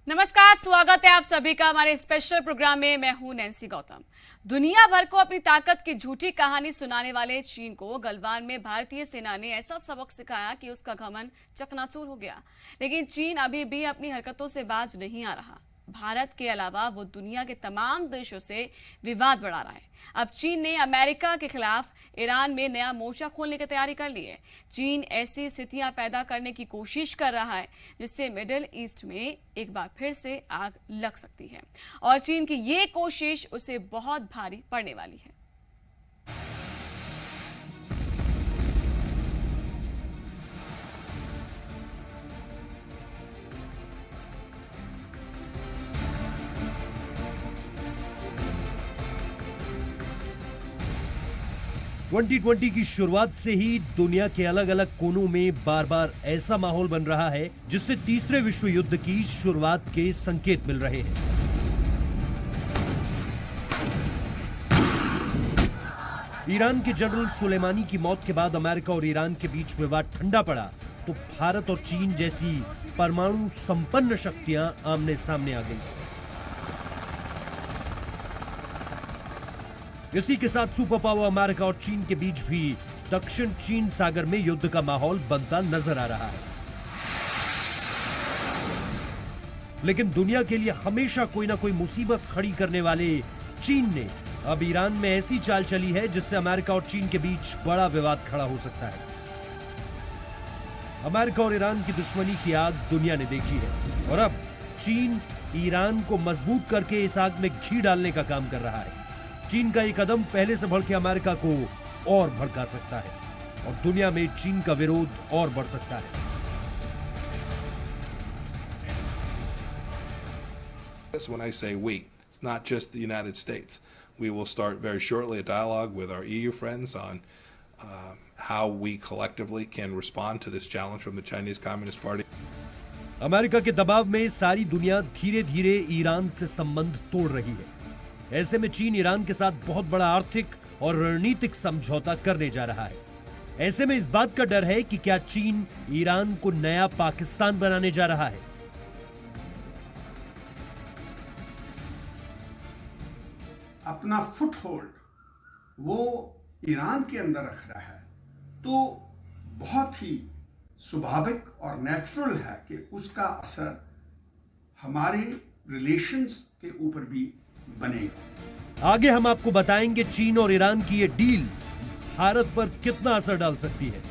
नमस्कार, स्वागत है आप सभी का हमारे स्पेशल प्रोग्राम में। मैं हूं नैन्सी गौतम। दुनिया भर को अपनी ताकत की झूठी कहानी सुनाने वाले चीन को गलवान में भारतीय सेना ने ऐसा सबक सिखाया कि उसका घमंड चकनाचूर हो गया। लेकिन चीन अभी भी अपनी हरकतों से बाज नहीं आ रहा। भारत के अलावा वो दुनिया के तमाम देशों से विवाद बढ़ा रहा है। अब चीन ने अमेरिका के खिलाफ ईरान में नया मोर्चा खोलने की तैयारी कर ली है। चीन ऐसी स्थितियां पैदा करने की कोशिश कर रहा है जिससे मिडिल ईस्ट में एक बार फिर से आग लग सकती है और चीन की ये कोशिश उसे बहुत भारी पड़ने वाली है। ट्वेंटी की शुरुआत से ही दुनिया के अलग अलग कोनों में बार बार ऐसा माहौल बन रहा है जिससे तीसरे विश्व युद्ध की शुरुआत के संकेत मिल रहे हैं। ईरान के जनरल सुलेमानी की मौत के बाद अमेरिका और ईरान के बीच विवाद ठंडा पड़ा तो भारत और चीन जैसी परमाणु संपन्न शक्तियां आमने सामने आ गई। इसी के साथ सुपर पावर अमेरिका और चीन के बीच भी दक्षिण चीन सागर में युद्ध का माहौल बनता नजर आ रहा है। लेकिन दुनिया के लिए हमेशा कोई ना कोई मुसीबत खड़ी करने वाले चीन ने अब ईरान में ऐसी चाल चली है जिससे अमेरिका और चीन के बीच बड़ा विवाद खड़ा हो सकता है। अमेरिका और ईरान की दुश्मनी की आग दुनिया ने देखी है और अब चीन ईरान को मजबूत करके इस आग में घी डालने का काम कर रहा है। चीन का एक कदम पहले से भड़के अमेरिका को और भड़का सकता है और दुनिया में चीन का विरोध और बढ़ सकता है। When I say we, it's not just the United States. We will start very shortly a dialogue with our EU friends on how we collectively can respond to this challenge from the Chinese Communist Party. America के दबाव में सारी दुनिया धीरे धीरे Iran से संबंध तोड़ रही है। ऐसे में चीन ईरान के साथ बहुत बड़ा आर्थिक और रणनीतिक समझौता करने जा रहा है। ऐसे में इस बात का डर है कि क्या चीन ईरान को नया पाकिस्तान बनाने जा रहा है। अपना फुटहोल्ड वो ईरान के अंदर रख रहा है तो बहुत ही स्वाभाविक और नेचुरल है कि उसका असर हमारे रिलेशंस के ऊपर भी बनेगा। आगे हम आपको बताएंगे चीन और ईरान की ये डील भारत पर कितना असर डाल सकती है।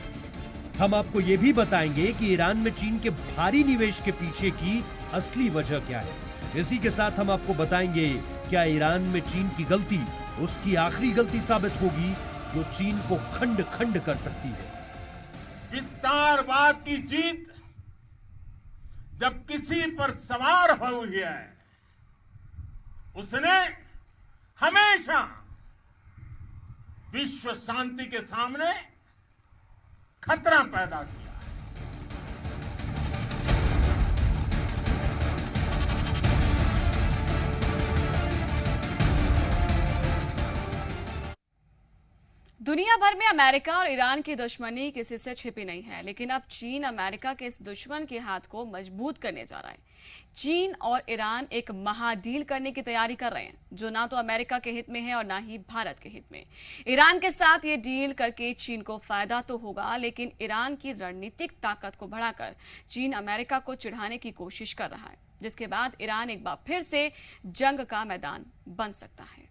हम आपको ये भी बताएंगे कि ईरान में चीन के भारी निवेश के पीछे की असली वजह क्या है। इसी के साथ हम आपको बताएंगे क्या ईरान में चीन की गलती उसकी आखिरी गलती साबित होगी जो चीन को खंड खंड कर सकती है। विस्तारवाद की जीत जब किसी पर सवार हुई है उसने हमेशा विश्व शांति के सामने खतरा पैदा किया। दुनिया भर में अमेरिका और ईरान की दुश्मनी किसी से छिपी नहीं है, लेकिन अब चीन अमेरिका के इस दुश्मन के हाथ को मजबूत करने जा रहा है। चीन और ईरान एक महाडील करने की तैयारी कर रहे हैं जो ना तो अमेरिका के हित में है और ना ही भारत के हित में। ईरान के साथ ये डील करके चीन को फायदा तो होगा, लेकिन ईरान की रणनीतिक ताकत को बढ़ाकर चीन अमेरिका को चिढ़ाने की कोशिश कर रहा है, जिसके बाद ईरान एक बार फिर से जंग का मैदान बन सकता है।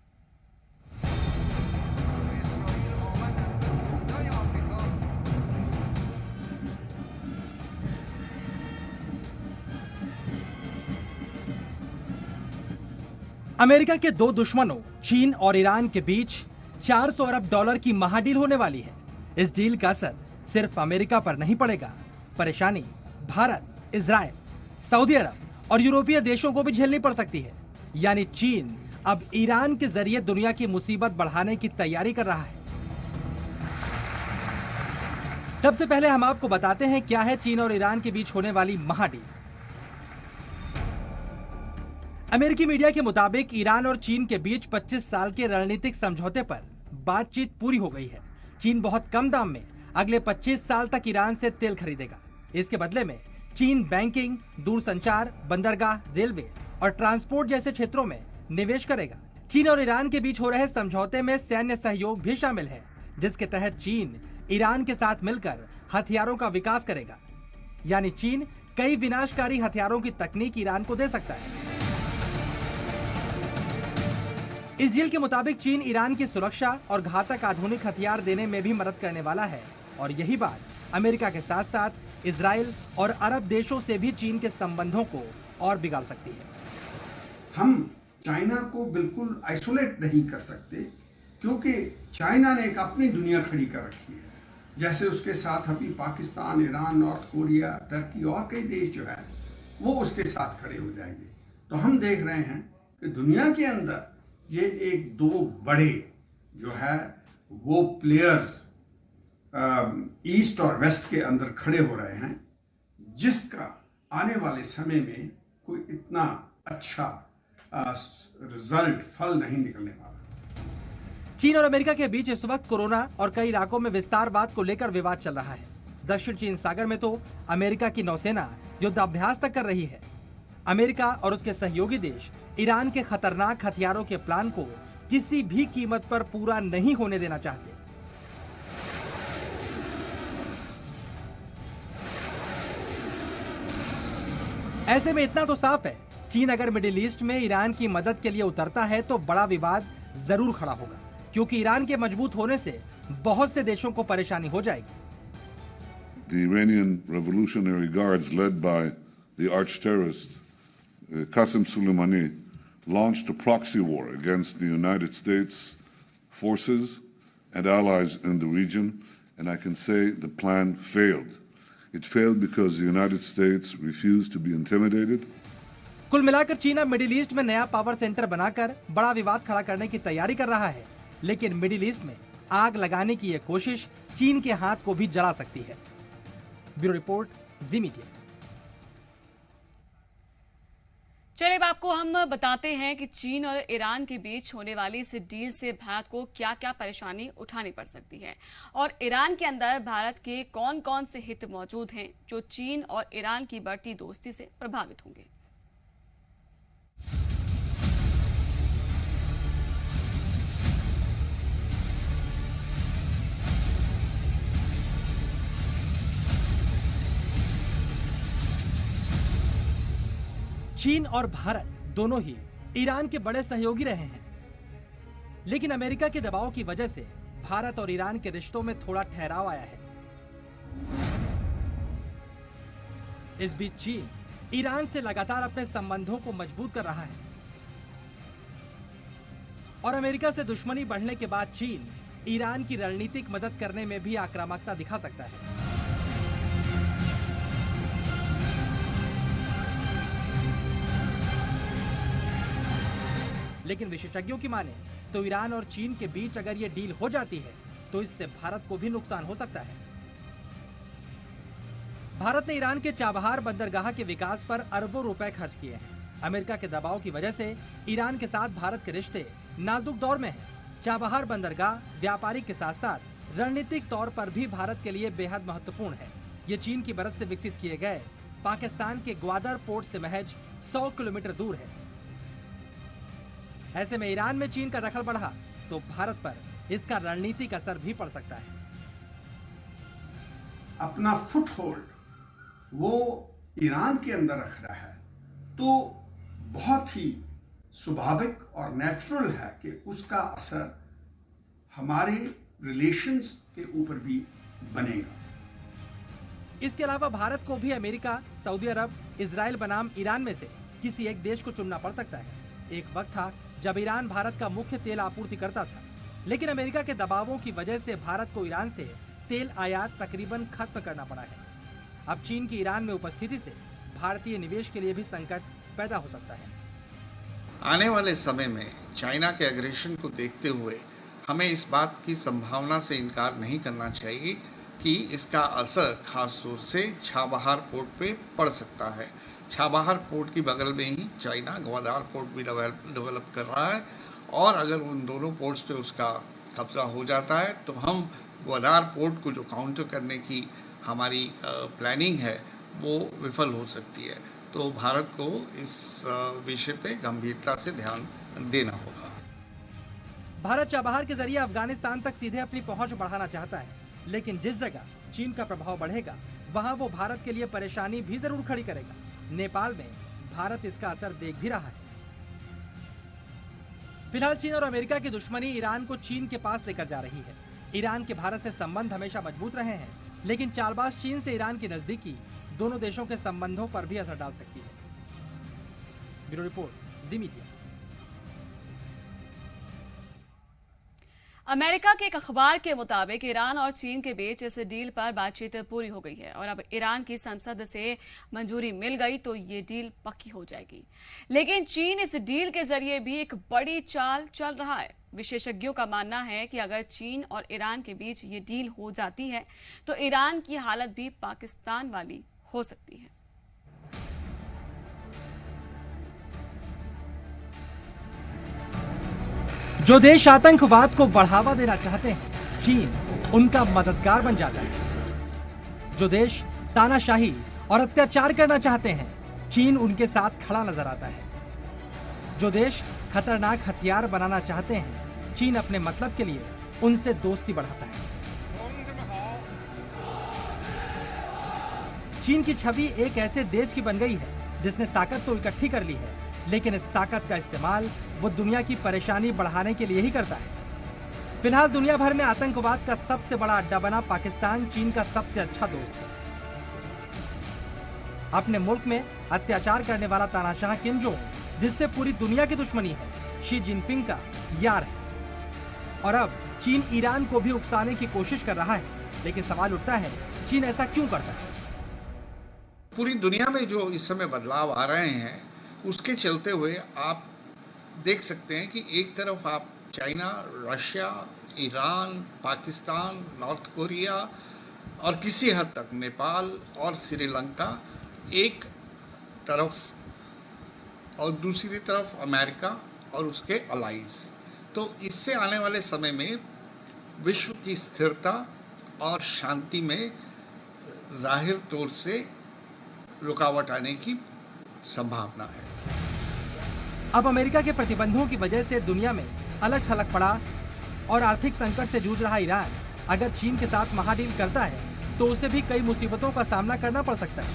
अमेरिका के दो दुश्मनों चीन और ईरान के बीच 400 अरब डॉलर की महाडील होने वाली है। इस डील का असर सिर्फ अमेरिका पर नहीं पड़ेगा, परेशानी भारत, इजराइल, सऊदी अरब और यूरोपीय देशों को भी झेलनी पड़ सकती है। यानी चीन अब ईरान के जरिए दुनिया की मुसीबत बढ़ाने की तैयारी कर रहा है। सबसे पहले हम आपको बताते हैं क्या है चीन और ईरान के बीच होने वाली महाडील। अमेरिकी मीडिया के मुताबिक ईरान और चीन के बीच 25 साल के रणनीतिक समझौते पर बातचीत पूरी हो गई है। चीन बहुत कम दाम में अगले 25 साल तक ईरान से तेल खरीदेगा। इसके बदले में चीन बैंकिंग, दूरसंचार, बंदरगाह, रेलवे और ट्रांसपोर्ट जैसे क्षेत्रों में निवेश करेगा। चीन और ईरान के बीच हो रहे समझौते में सैन्य सहयोग भी शामिल है, जिसके तहत चीन ईरान के साथ मिलकर हथियारों का विकास करेगा। यानी चीन कई विनाशकारी हथियारों की तकनीक ईरान को दे सकता है। इस डील के मुताबिक चीन ईरान की सुरक्षा और घातक आधुनिक हथियार देने में भी मदद करने वाला है और यही बात अमेरिका के साथ साथ इजराइल और अरब देशों से भी चीन के संबंधों को और बिगाड़ सकती है। हम चाइना को बिल्कुल आइसोलेट नहीं कर सकते, क्योंकि चाइना ने एक अपनी दुनिया खड़ी कर रखी है। जैसे उसके साथ अभी Pakistan, Iran, north Korea, Turkey और कई देश जो है वो उसके साथ खड़े हो जाएंगे। तो हम देख रहे हैं कि दुनिया के अंदर ये एक दो बड़े जो है वो प्लेयर्स ईस्ट और वेस्ट के अंदर खड़े हो रहे हैं, जिसका आने वाले समय में कोई इतना अच्छा रिजल्ट, फल नहीं निकलने वाला। चीन और अमेरिका के बीच इस वक्त कोरोना और कई इलाकों में विस्तारवाद को लेकर विवाद चल रहा है। दक्षिण चीन सागर में तो अमेरिका की नौसेना युद्धाभ्यास तक कर रही है। अमेरिका और उसके सहयोगी देश ईरान के खतरनाक हथियारों के प्लान को किसी भी कीमत पर पूरा नहीं होने देना चाहते। ऐसे में इतना तो साफ है, चीन अगर मिडिल ईस्ट में ईरान की मदद के लिए उतरता है तो बड़ा विवाद जरूर खड़ा होगा, क्योंकि ईरान के मजबूत होने से बहुत से देशों को परेशानी हो जाएगी। The Iranian Revolutionary Guards, led by the arch-terrorist Qasem Soleimani, launched a proxy war against the United States forces and allies in the region, and I can say the plan failed. It failed because the United States refused to be intimidated. कुल मिलाकर चीन अब middle east में नया power centre बनाकर बड़ा विवाद खड़ा करने की तैयारी कर रहा है, लेकिन मिडिल ईस्ट में आग लगाने की यह कोशिश चीन के हाथ को भी जला सकती है। ब्यूरो रिपोर्ट, जी मीडिया। चलिए अब आपको हम बताते हैं कि चीन और ईरान के बीच होने वाली इस डील से भारत को क्या क्या परेशानी उठानी पड़ सकती है और ईरान के अंदर भारत के कौन कौन से हित मौजूद हैं जो चीन और ईरान की बढ़ती दोस्ती से प्रभावित होंगे। चीन और भारत दोनों ही ईरान के बड़े सहयोगी रहे हैं, लेकिन अमेरिका के दबाव की वजह से भारत और ईरान के रिश्तों में थोड़ा ठहराव आया है। इस बीच चीन ईरान से लगातार अपने संबंधों को मजबूत कर रहा है और अमेरिका से दुश्मनी बढ़ने के बाद चीन ईरान की रणनीतिक मदद करने में भी आक्रामकता दिखा सकता है। लेकिन विशेषज्ञों की माने तो ईरान और चीन के बीच अगर ये डील हो जाती है तो इससे भारत को भी नुकसान हो सकता है। भारत ने ईरान के चाबहार बंदरगाह के विकास पर अरबों रुपए खर्च किए हैं। अमेरिका के दबाव की वजह से ईरान के साथ भारत के रिश्ते नाजुक दौर में हैं। चाबहार बंदरगाह व्यापारिक के साथ साथ रणनीतिक तौर पर भी भारत के लिए बेहद महत्वपूर्ण है। ये चीन की मदद से विकसित किए गए पाकिस्तान के ग्वादर पोर्ट से महज 100 किलोमीटर दूर है। ऐसे में ईरान में चीन का दखल बढ़ा तो भारत पर इसका रणनीतिक असर भी पड़ सकता है। अपना फुटहोल्ड वो ईरान के अंदर रख रहा है, तो बहुत ही स्वाभाविक और नेचुरल है कि उसका असर हमारे रिलेशंस के ऊपर भी बनेगा। इसके अलावा भारत को भी अमेरिका, सऊदी अरब, इजराइल बनाम ईरान में से किसी एक देश को चुनना पड़ सकता है। एक वक्त था जब ईरान भारत का मुख्य तेल आपूर्ति करता था, लेकिन अमेरिका के दबावों की वजह से भारत को ईरान से तेल आयात तकरीबन खत्म करना पड़ा है। अब चीन की ईरान में उपस्थिति से भारतीय निवेश के लिए भी संकट पैदा हो सकता है। आने वाले समय में चाइना के एग्रेशन को देखते हुए हमें इस बात की संभावना से इनकार नहीं करना चाहिए कि इसका असर खास तौर से चाबहार पोर्ट पे पड़ सकता है। चाबहार पोर्ट की बगल में ही चाइना ग्वादार पोर्ट भी डेवलप कर रहा है और अगर उन दोनों पोर्ट्स पे उसका कब्जा हो जाता है तो हम ग्वादार पोर्ट को जो काउंटर करने की हमारी प्लानिंग है वो विफल हो सकती है। तो भारत को इस विषय पे गंभीरता से ध्यान देना होगा। भारत चाबहार के जरिए अफगानिस्तान तक सीधे अपनी पहुंच बढ़ाना चाहता है, लेकिन जिस जगह चीन का प्रभाव बढ़ेगा वहां वो भारत के लिए परेशानी भी जरूर खड़ी करेगा। नेपाल में भारत इसका असर देख भी रहा है। फिलहाल चीन और अमेरिका की दुश्मनी ईरान को चीन के पास लेकर जा रही है। ईरान के भारत से संबंध हमेशा मजबूत रहे हैं, लेकिन चालबाज चीन से ईरान की नजदीकी दोनों देशों के संबंधों पर भी असर डाल सकती है। ब्यूरो रिपोर्ट, जी मीडिया। अमेरिका के एक अखबार के मुताबिक ईरान और चीन के बीच इस डील पर बातचीत पूरी हो गई है और अब ईरान की संसद से मंजूरी मिल गई तो ये डील पक्की हो जाएगी। लेकिन चीन इस डील के जरिए भी एक बड़ी चाल चल रहा है। विशेषज्ञों का मानना है कि अगर चीन और ईरान के बीच ये डील हो जाती है तो ईरान की हालत भी पाकिस्तान वाली हो सकती है। जो देश आतंकवाद को बढ़ावा देना चाहते हैं, चीन उनका मददगार बन जाता है। जो देश तानाशाही और अत्याचार करना चाहते हैं, चीन उनके साथ खड़ा नजर आता है। जो देश खतरनाक हथियार बनाना चाहते हैं, चीन अपने मतलब के लिए उनसे दोस्ती बढ़ाता है। चीन की छवि एक ऐसे देश की बन गई है जिसने ताकत तो इकट्ठी कर ली है, लेकिन इस ताकत का इस्तेमाल वो दुनिया की परेशानी बढ़ाने के लिए ही करता है। फिलहाल दुनिया भर में आतंकवाद का सबसे बड़ा अड्डा बना पाकिस्तान चीन का सबसे अच्छा दोस्त है। अपने मुल्क में अत्याचार करने वाला तानाशाह किम जोंग, जिससे पूरी दुनिया की दुश्मनी है, शी जिनपिंग का यार है। और अब चीन ईरान को भी उकसाने की कोशिश कर रहा है, लेकिन सवाल उठता है, चीन ऐसा क्यों करता है? पूरी दुनिया में जो इस समय बदलाव आ रहे हैं, उसके चलते हुए आप देख सकते हैं कि एक तरफ आप China, Russia, Iran, Pakistan, north Korea और किसी हद तक नेपाल और श्रीलंका एक तरफ और दूसरी तरफ अमेरिका और उसके अलाइज। तो इससे आने वाले समय में विश्व की स्थिरता और शांति में जाहिर तौर से रुकावट आने की संभावना है। अब अमेरिका के प्रतिबंधों की वजह से दुनिया में अलग थलग पड़ा और आर्थिक संकट से जूझ रहा ईरान अगर चीन के साथ महाडील करता है तो उसे भी कई मुसीबतों का सामना करना पड़ सकता है,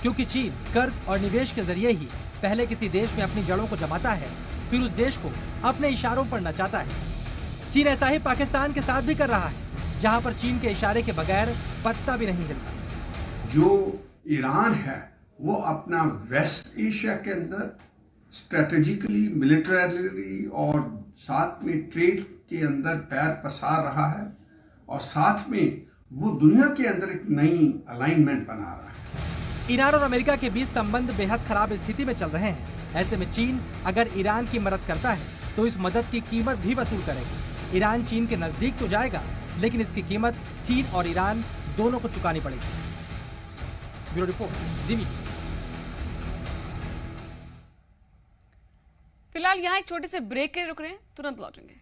क्योंकि चीन कर्ज और निवेश के जरिए ही पहले किसी देश में अपनी जड़ों को जमाता है, फिर उस देश को अपने इशारों पर नचाता है। चीन ऐसा ही पाकिस्तान के साथ भी कर रहा है, जहाँ पर चीन के इशारे के बगैर पत्ता भी नहीं हिलता। जो ईरान है वो अपना वेस्ट एशिया के अंदर स्ट्रेटेजिकली, मिलिटरली और साथ में ट्रेड के अंदर पैर पसार रहा है और साथ में वो दुनिया के अंदर एक नई अलाइनमेंट बना रहा है। ईरान और अमेरिका के बीच संबंध बेहद खराब स्थिति में चल रहे हैं। ऐसे में चीन अगर ईरान की मदद करता है तो इस मदद की कीमत भी वसूल करेगा। ईरान चीन के नजदीक तो जाएगा, लेकिन इसकी कीमत चीन और ईरान दोनों को चुकानी पड़ेगी। ब्यूरो रिपोर्ट, जी मीडिया। फिलहाल यहाँ एक छोटे से ब्रेक के रुक रहे हैं, तुरंत लौटेंगे।